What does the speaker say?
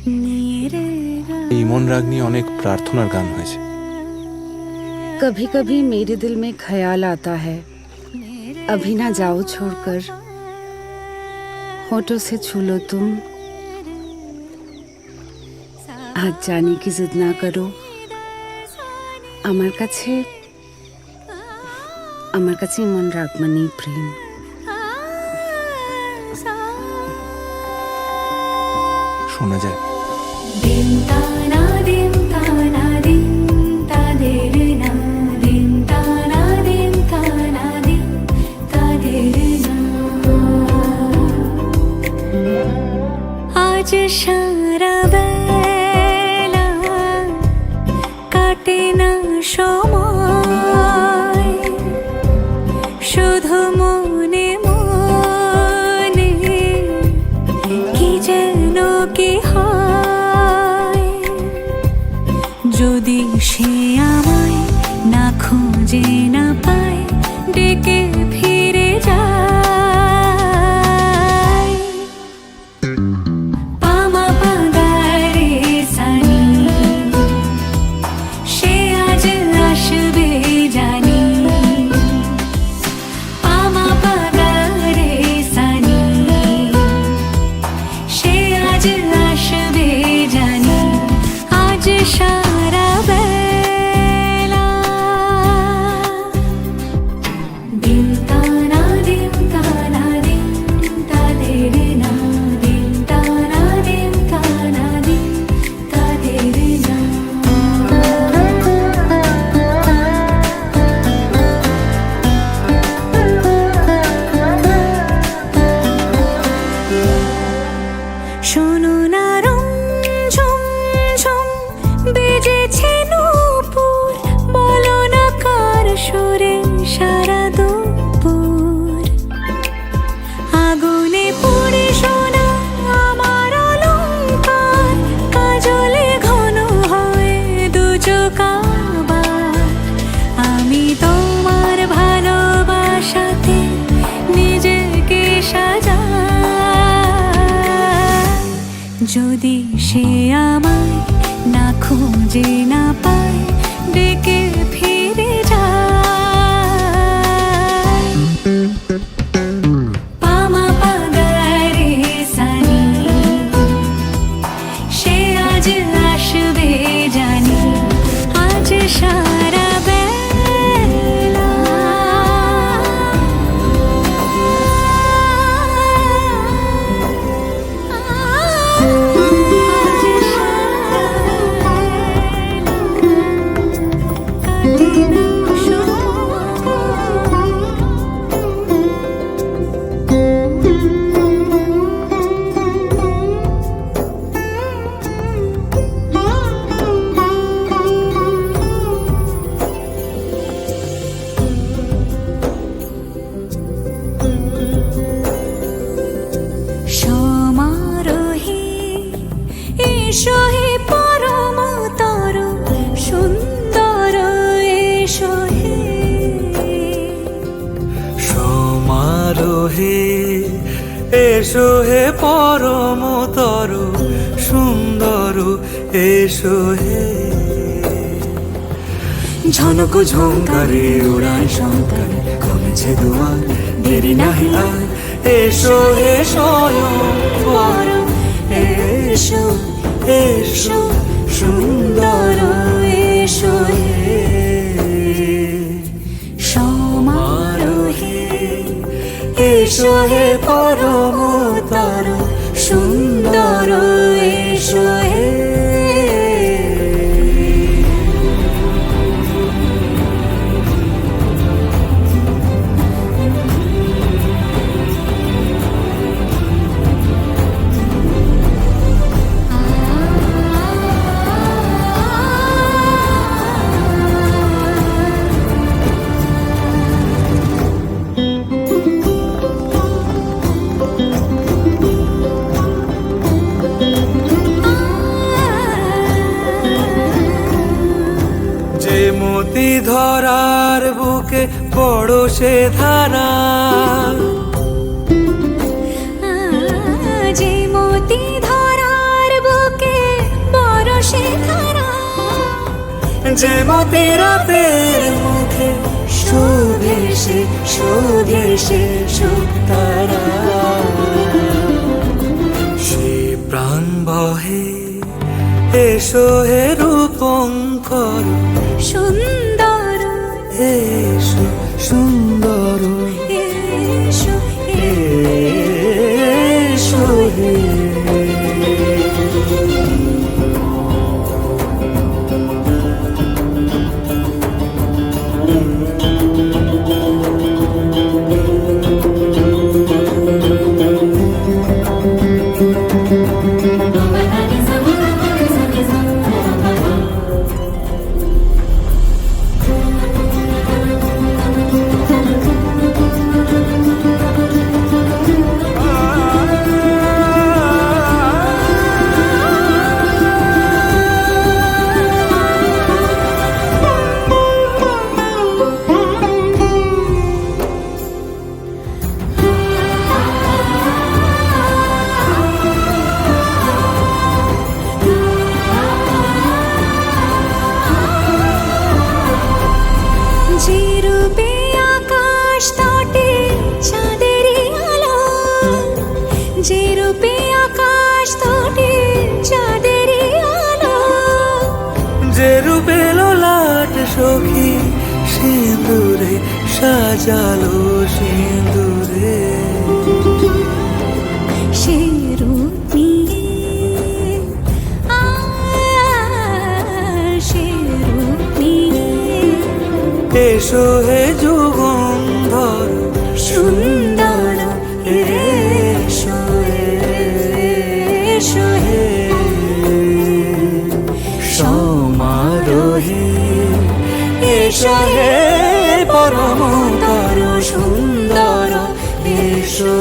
এই মন রাগ নিয়ে অনেক প্রার্থনার গান হয়েছে। कभी कभी मेरे दिल में ख्याल आता है, अभी ना जाओ छोड़कर, होठों से छू लो तुम, आज जाने की जिद ना करो। আমার কাছে মন রাগ মানেই প্রেম। শোনা যায় আজ সারা বেলা কাটে না সময়, শুধু মনে মনে কি যেন কি হয়। যদি সে আমায় না খুঁজে না পায়, ডেকে ফিরে যায়। পামা পাগারে সানি, সে আজ আসবে জানি। পামা পাগারে সানি, সে আজ আসবে জানি। আজ সারা বেলা দিন তানা দিন তানা দিন তাদের না, দিন তানা দিন তানা দিন তাদের না। শোনো না রঞ্ঝম ঝম বেজেছে নূপুর, বলো না কার সুরে সারা দুপুর। আগুনে পুড়ে সোনা আমার অলংকার, কাজলে ঘন হয়ে দু চোখ আবার। আমি তোমার ভালোবাসাতে নিজেকে সাজাই। যদি সে আমায় না খুঁজে না পায়, ডেকে ফিরে যায়। পামা পাগারে সানি, সে আজ আসবে জানি। আজ সারা বেলা আজ সারা কাটে না সমারোহে এসো হে পরমতর সুন্দর, এসো হে সমারোহে এসো হে পরমতর সুন্দর, এসো হে। ঝনক ঝঙ্কারে উড়ায় শঙ্কারে কমেছে দুয়ার, দেরি নাহি আর। এসো হে স্বয়ং বর, এসো এসো সুন্দর, এসো হে। সমারোহে এসো হে পরমতর সুন্দর, এসো হে। মতি ধরার বুকে বড় সে ধারা, যে মতি ধরার বুকে যে মতে রাতের মুখে শোভেশে শোভেশে শুকতারা সে প্রাণ বহে এসো হে রূপঙ্কর সুন্দর এসো সুন্দর এসো এসো হে যে রূপে আকাশ তটে চাঁদেরই আলো যে রূপে আকাশ তটে চাঁদেরই আলো যে রূপে লোলাট সখী সিঁদুরে সাজালো সিঁদুরে সে রূপ নিয়ে সে রূপ নিয়ে এসো হে যুগন্ধর সুন্দর এসো এসো হে সমারোহে এসো হে পরমতর সুন্দর এসো